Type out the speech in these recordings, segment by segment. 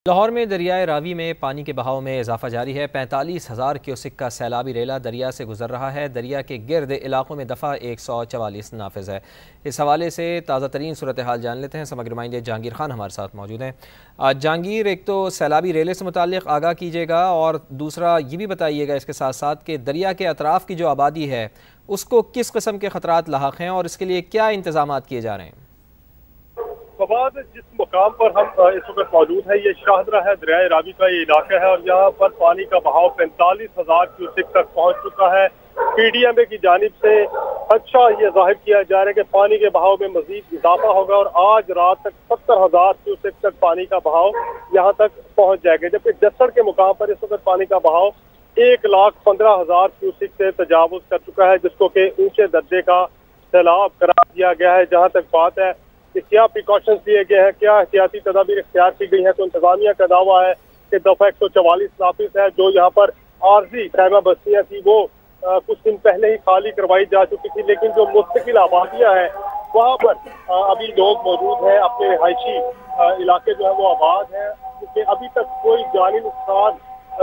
लाहौर में दरियाए रावी में पानी के बहाव में इजाफा जारी है। 45,000 क्यूसिक का सैलाबी रेला दरिया से गुजर रहा है। दरिया के गिर्द इलाकों में दफ़ा 144 नाफिज है। इस हवाले से ताज़ा तरीन सूरत हाल जान लेते हैं। समग्र नुमाइंदे जहांगीर खान हमारे साथ मौजूद हैं। जहांगीर, एक तो सैलाबी रेले से मुताल्लिक आगाह कीजिएगा और दूसरा ये भी बताइएगा इसके साथ साथ कि दरिया के अतराफ़ की जो आबादी है उसको किस किस्म के ख़तरात लाहक हैं और इसके लिए क्या इंतज़ाम किए जा रहे हैं। फवाद, जिस मुकाम पर हम इस वक्त मौजूद है ये शाहदरा है, दरियाए रावी का ये इलाका है और यहाँ पर पानी का बहाव 45,000 क्यूसिक तक पहुँच चुका है। PDMA की जानिब से अच्छा ये जाहिर किया जा रहा है कि पानी के बहाव में मजीद इजाफा होगा और आज रात तक 70,000 क्यूसिक तक पानी का बहाव यहाँ तक पहुँच जाएगा, जबकि जसड़ के मुकाम पर इस वक्त पानी का बहाव 1,15,000 क्यूसिक से तजावुज कर चुका है, जिसको कि ऊंचे दर्जे का सैलाब करार दिया गया है। जहाँ तक बात है कि क्या प्रिकॉशंस लिए गए हैं, क्या एहतियाती तदाबीर इख्तियार की गई है, तो इंतजामिया का दावा है कि दफा 144 नाफिज है जो यहाँ पर आर्जी खैमा बस्तियाँ थी वो कुछ दिन पहले ही खाली करवाई जा चुकी थी, लेकिन जो मुस्तकिल आबादियाँ हैं वहाँ पर अभी लोग मौजूद हैं, अपने रिहायशी इलाके जो है वो आबाद है, क्योंकि अभी तक कोई जानी नुकसान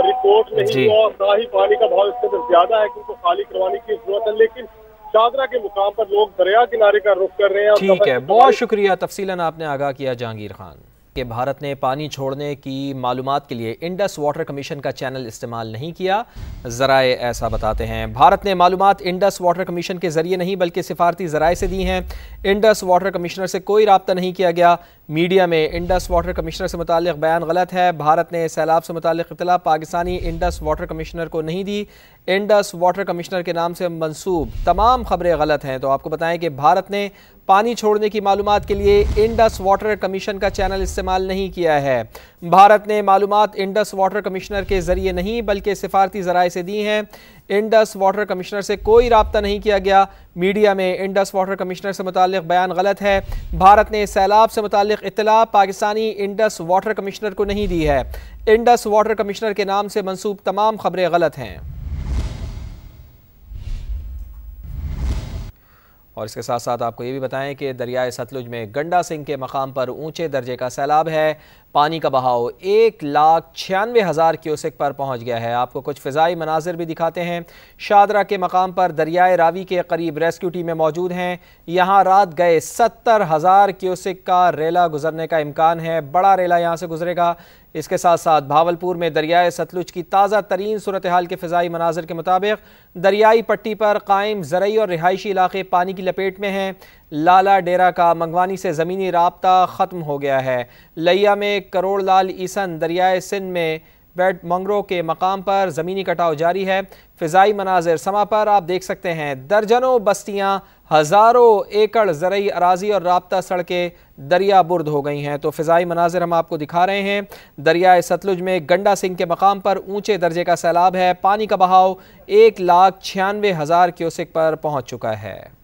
रिपोर्ट नहीं हुआ और ना ही पानी का भाव इससे ज्यादा है कि उनको खाली करवाने की जरूरत है। लेकिन शाहदरा के मुकाम पर लोग दरिया किनारे का रुख कर रहे हैं। ठीक है, बहुत शुक्रिया, तफसीलन आपने आगाह किया जहांगीर खान। कि भारत ने पानी छोड़ने की मालूमात के लिए इंडस वाटर कमीशन का चैनल इस्तेमाल नहीं किया। ज़राए ऐसा बताते हैं, भारत ने मालूमात इंडस वाटर कमीशन के जरिए नहीं बल्कि सिफारती ज़राए से दी हैं। इंडस वाटर कमिश्नर से कोई रब्ता नहीं किया गया। मीडिया में इंडस वाटर कमिश्नर से मुताल्लिक बयान गलत है। भारत ने सैलाब से मुताल्लिक इत्तला पाकिस्तानी इंडस वाटर कमिश्नर को नहीं दी। इंडस वाटर कमिश्नर के नाम से मंसूब तमाम खबरें गलत हैं। तो आपको बताएं कि भारत ने पानी छोड़ने की मालूमात के लिए इंडस वाटर कमीशन का चैनल इस्तेमाल नहीं किया है। भारत ने मालूमात इंडस वाटर कमिश्नर के जरिए नहीं बल्कि सिफारती ज़राए से दी हैं। इंडस वाटर कमिश्नर से कोई रब्ता नहीं किया गया। मीडिया में इंडस वाटर कमिश्नर से मुताल्लिक बयान गलत है। भारत ने सैलाब से मुताल्लिक इत्तला पाकिस्तानी इंडस वाटर कमिश्नर को नहीं दी है। इंडस वाटर कमिश्नर के नाम से मंसूब तमाम खबरें गलत हैं। और इसके साथ साथ आपको ये भी बताएं कि दरियाए सतलुज में गंडा सिंह के मकाम पर ऊंचे दर्जे का सैलाब है। पानी का बहाव 1,96,000 क्यूसेक पर पहुंच गया है। आपको कुछ फ़िज़ाई मनाजिर भी दिखाते हैं। शाहदरा के मकाम पर दरियाए रावी के करीब रेस्क्यू टीमें मौजूद हैं। यहाँ रात गए 70,000 क्यूसेक का रेला गुजरने का इम्कान है। बड़ा रेला यहाँ से गुजरेगा। इसके साथ साथ भावलपुर में दरियाए सतलुज की ताज़ा तरीन सूरत हाल के फ़िज़ाई मनाजिर के मुताबिक दरियाई पट्टी पर कायम ज़रई और रिहायशी इलाके पानी की लपेट में हैं। लाला डेरा का मंगवानी से ज़मीनी राब्ता ख़त्म हो गया है। लिया में करोड़ लाल ईसन दरियाए सिंध में बेड मंगरो के मकाम पर ज़मीनी कटाव जारी है। फ़िज़ाई मनाजिर समा पर आप देख सकते हैं, दर्जनों बस्तियाँ, हज़ारों एकड़ ज़रई अराजी और राब्ता सड़कें दरिया बुर्द हो गई हैं। तो फ़िज़ाई मनाजिर हम आपको दिखा रहे हैं। दरियाए सतलुज में गंडा सिंह के मकाम पर ऊंचे दर्जे का सैलाब है। पानी का बहाव 1,96,000 क्यूसेक पर पहुँच चुका है।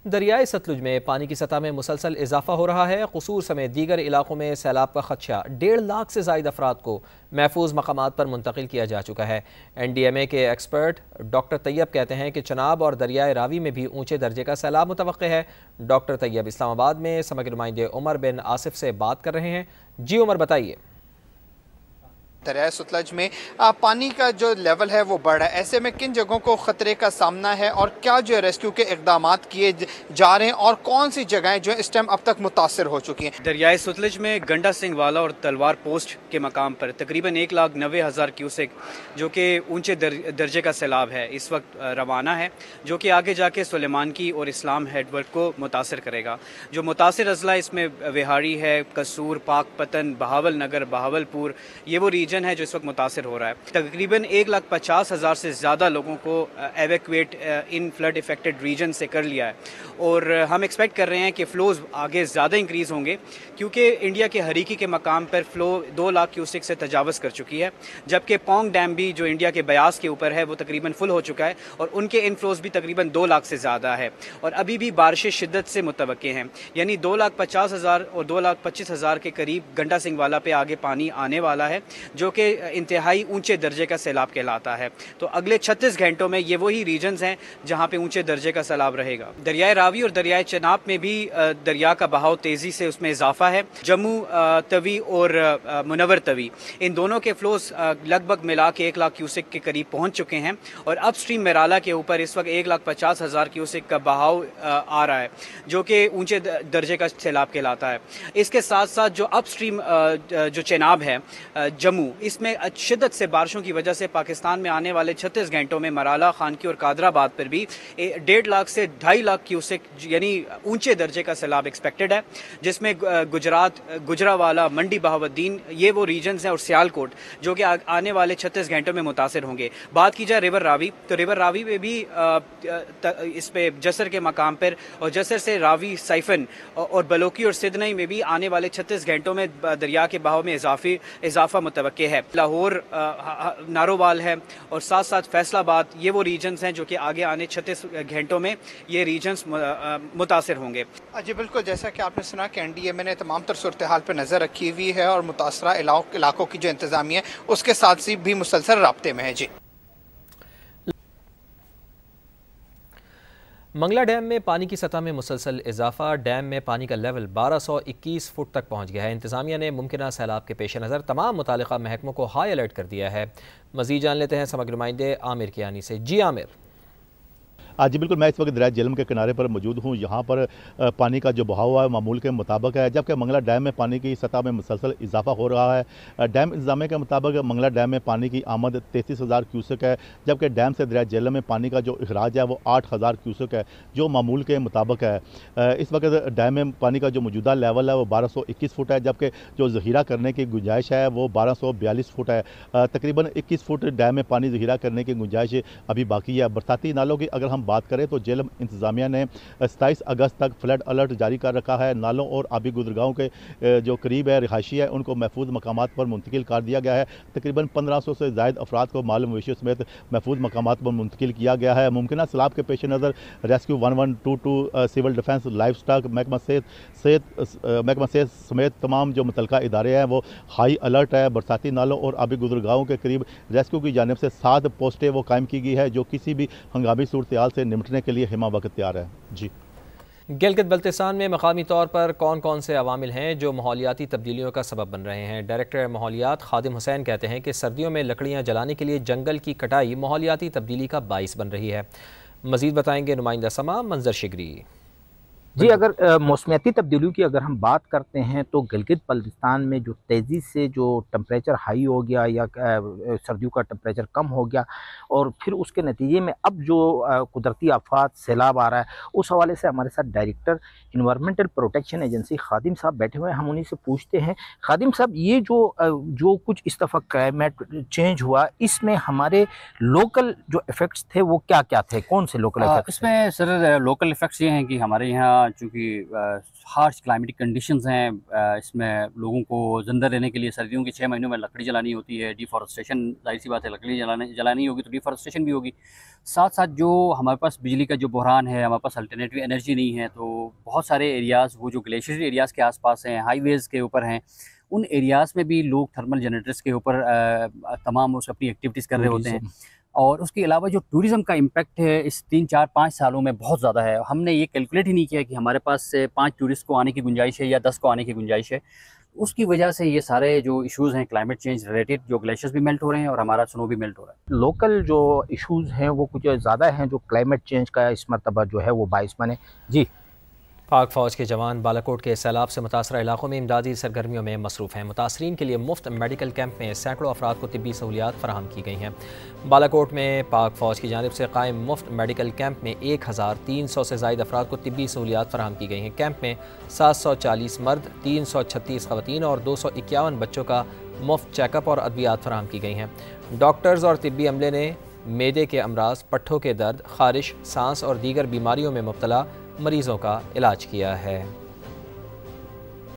दरियाए सतलुज में पानी की सतह में मुसलसल इजाफा हो रहा है। कसूर समेत दीगर इलाकों में सैलाब का खदशा 1.5 लाख से ज़ायद अफराद को महफूज मकामात पर मुंतकिल किया जा चुका है। NDMA के एक्सपर्ट डॉक्टर तैयब कहते हैं कि चनाब और दरियाए रावी में भी ऊंचे दर्जे का सैलाब मुतवक्के है। डॉक्टर तैयब इस्लामाबाद में समग्र नुमाइंदे उमर बिन आसिफ से बात कर रहे हैं। जी उमर, बताइए। दरियाए सतलज में पानी का जो लेवल है वो बढ़ रहा है, ऐसे में किन जगहों को ख़तरे का सामना है और क्या जो रेस्क्यू के इक़दाम किए जा रहे हैं और कौन सी जगहें जो इस टाइम अब तक मुतासर हो चुकी हैं। दरियाए सतलज में गंडा सिंह वाला और तलवार पोस्ट के मकाम पर तकरीबन 1,90,000 क्यूसेक जो कि ऊंचे दर्जे का सैलाब है इस वक्त रवाना है, जो कि आगे जाके सुलेमान की और इस्लाम हेडवर्क को मुतासर करेगा। जो मुतासर अजला इसमें विहाड़ी है, कसूर, पाकपतन, बहावल नगर, बहावलपुर, ये वो रीजन है जो इस वक्त मुतासर हो रहा है। तकरीबन 1,50,000 से ज़्यादा लोगों को एवैक्यूएट इन फ्लड इफेक्टेड रीजन से कर लिया है और हम एक्सपेक्ट कर रहे हैं कि फ़्लोज़ आगे ज़्यादा इंक्रीज़ होंगे, क्योंकि इंडिया के हरीकी के मकाम पर फ़्लो 2 लाख क्यूसेक से तजावज़ कर चुकी है, जबकि पोंग डैम भी जो इंडिया के बयास के ऊपर है वो तकरीबन फुल हो चुका है और उनके इनफ्लोज़ भी तकरीबन 2 लाख से ज़्यादा है और अभी भी बारिशें शिद्दत से मुतवक्के हैं। यानी 2,50,000 और 2,25,000 के करीब गंडा सिंह वाला पे आगे पानी आने वाला है, जो कि इंतहाई ऊंचे दर्जे का सैलाब कहलाता है। तो अगले 36 घंटों में ये वही रीजन्स हैं जहाँ पे ऊंचे दर्जे का सैलाब रहेगा। दरियाए रावी और दरियाए चनाब में भी दरिया का बहाव तेज़ी से उसमें इजाफा है। जम्मू तवी और मुनव्वर तवी, इन दोनों के फ्लोज लगभग मिला के 1 लाख क्यूसेक के करीब पहुँच चुके हैं और अब स्ट्रीम मेराला के ऊपर इस वक्त 1,50,000 क्यूसेक का बहाव आ रहा है, जो कि ऊंचे दर्जे का सैलाब कहलाता है। इसके साथ साथ जो अप स्ट्रीम जो चेनाब है जम्मू, इसमें शिद्दत से बारिशों की वजह से पाकिस्तान में आने वाले 36 घंटों में मराला, खानकी और कादराबाद पर भी 1.5 लाख से 2.5 लाख क्यूसेक यानी ऊंचे दर्जे का सैलाब एक्सपेक्टेड है, जिसमें गुजरात, गुजरावाला, मंडी बहावुद्दीन ये वो रीजन्स हैं और सियालकोट जो कि आने वाले 36 घंटों में मुतासिर होंगे। बात की जाए रिवर रावी, तो रिवर रावी में भी इस पे जसर के मकाम पर और जसर से रावी, साइफन और बलोकी और सिदनई में भी आने वाले 36 घंटों में दरिया के बहाव में इजाफा मुतवक्के है। लाहौर, नारोवाल है और साथ साथ फैसलाबाद, ये वो रीजन्स हैं जो कि आगे आने 36 घंटों में ये रीजन्स मुतासिर होंगे। जी बिल्कुल, जैसा कि आपने सुना कि NDMA ने तमाम तर सूरत हाल पर नज़र रखी हुई है और मुतासरा इलाकों की जो इंतजामिया है उसके साथ भी मुसलसल राब्ते में है। जी, मंगला डैम में पानी की सतह में मुसलसल इजाफा, डैम में पानी का लेवल 1221 फुट तक पहुंच गया है। इंतजामिया ने मुमकिन सैलाब के पेश नज़र तमाम मुतालिका महकमों को हाई अलर्ट कर दिया है। मज़ीद जान लेते हैं समग्र नुमाइंदे आमिर कियानी से। जी आमिर। जी बिल्कुल, मैं इस वक्त दरिया झेलम के किनारे पर मौजूद हूँ। यहाँ पर पानी का जो बहाव है मामूल के मुताबिक है, जबकि मंगला डैम में पानी की सतह में मुसलसल इजाफा हो रहा है। डैम इंतजामिया के मुताबिक मंगला डैम में पानी की आमद 33,000 क्यूसेक है, जबकि डैम से दरिया झेलम में पानी का जो अखराज है वो 8,000 क्यूसेक है, जो मामूल के मुताबिक है। इस वक्त डैम में पानी का जो मौजूदा लेवल है वो 1221 फुट है, जबकि जो ज़ख़ीरा करने की गुंजाइश है वो 1242 फुट है। तकरीबन 21 फुट डैम में पानी ज़ख़ीरा करने की गुंजाइश अभी बाकी है। बरसाती नालों की अगर हम बात करें तो झेलम इंतजामिया ने 27 अगस्त तक फ्लड अलर्ट जारी कर रखा है। नालों और आबी गुजरगाहों के जो करीब है रिहायशी है उनको महफूज मकामात पर मुंतकिल कर दिया गया है। तकरीबन 1500 से ज़ायद अफराद को माल मवेशियों समेत महफूज मकामात पर मुंतकिल किया गया है। मुमकिन सैलाब के पेश नज़र rescue 1122, civil defence, life stock, महकमा सेहत समेत तमाम जो मुतलका इदारे हैं वो हाई अलर्ट है। बरसाती नालों और आबी गुजरगाहों के करीब रेस्क्यू की जानिब से 7 पोस्टें वो कायम की गई है, जो किसी भी हंगामी सूरत हाल से निपटने के लिए हिमा वक्त तैयार है। जी, गिलगित बल्तिस्तान में मकामी तौर पर कौन कौन से अवामिल हैं जो माहौलियाती तब्दीलियों का सबब बन रहे हैं? डायरेक्टर माहौलियात खादिम हुसैन कहते हैं कि सर्दियों में लकड़ियाँ जलाने के लिए जंगल की कटाई माहौलियाती तब्दीली का बाइस बन रही है। मज़ीद बताएंगे नुमाइंदा समा मंजर शिगरी। जी, अगर मौसमियाती तब्दीलियों की अगर हम बात करते हैं तो गिलगित बल्तिस्तान में जो तेज़ी से जो टेम्परेचर हाई हो गया या सर्दियों का टेम्परेचर कम हो गया और फिर उसके नतीजे में अब जो कुदरती आफात सैलाब आ रहा है, उस हवाले से हमारे साथ डायरेक्टर इन्वायरमेंटल प्रोटेक्शन एजेंसी खादिम साहब बैठे हुए हैं। हम उन्हीं से पूछते हैं, खादिम साहब ये जो कुछ इस दफ़ा क्लाइमेट चेंज हुआ, इसमें हमारे लोकल जो इफ़ेक्ट्स थे वो क्या क्या थे, कौन से लोकल इफ़ेक्ट्स? इसमें सर लोकल इफ़ेक्ट्स ये हैं कि हमारे यहाँ चूँकि हार्श क्लाइमेटिक कंडीशंस हैं, इसमें लोगों को ज़िंदा रहने के लिए सर्दियों के 6 महीनों में लकड़ी जलानी होती है। डिफॉरेस्टेशन, जाहिर सी बात है, लकड़ी जलानी होगी तो डिफॉरेस्टेशन भी होगी। साथ साथ जो हमारे पास बिजली का जो बहरान है, हमारे पास अल्टरनेटिव एनर्जी नहीं है, तो बहुत सारे एरियाज़ वो जो ग्लेशियर एरियाज़ के आसपास हैं, हाईवेज़ के ऊपर हैं, उन एरियाज़ में भी लोग थर्मल जनरेटर्स के ऊपर तमाम उस अपनी एक्टिविटीज़ कर रहे होते हैं। और उसके अलावा जो टूरिज़्म का इम्पैक्ट है इस 3, 4, 5 सालों में बहुत ज़्यादा है। हमने ये कैलकुलेट ही नहीं किया कि हमारे पास 5 टूरिस्ट को आने की गुंजाइश है या 10 को आने की गुंजाइश है। उसकी वजह से ये सारे जो इश्यूज़ हैं क्लाइमेट चेंज रिलेटेड, जो ग्लेशियर्स भी मेल्ट हो रहे हैं और हमारा स्नो भी मेल्ट हो रहा है। लोकल जो इश्यूज़ हैं वो कुछ ज़्यादा हैं जो क्लाइमेट चेंज का इस मरतबा जो है वो बाइस बने। जी, पाक फ़ौज के जवान बालाकोट के सैलाब से मुतासरा इलाकों में इमदादी सरगर्मियों में मसरूफ़ हैं। मुतासरीन के लिए मुफ्त मेडिकल कैंप में सैकड़ों अफराद को तिब्बी सहूलियात फराहम की गई हैं। बालाकोट में पाक फ़ौज की जानिब से कायम मुफ्त मेडिकल कैंप में 1300 से ज़ायद अफराद को तिब्बी सहूलियात फराहम की गई हैं। कैंप में 740 मर्द, 336 ख़वातीन और 251 बच्चों का मुफ्त चेकअप और अद्वियात फराहम की गई हैं। डॉक्टर्स और तिब्बी अमले ने मैदे के अमराज, पट्ठों के दर्द, खारिश, सांस और दीगर बीमारियों में मुब्तला मरीज़ों का इलाज किया है।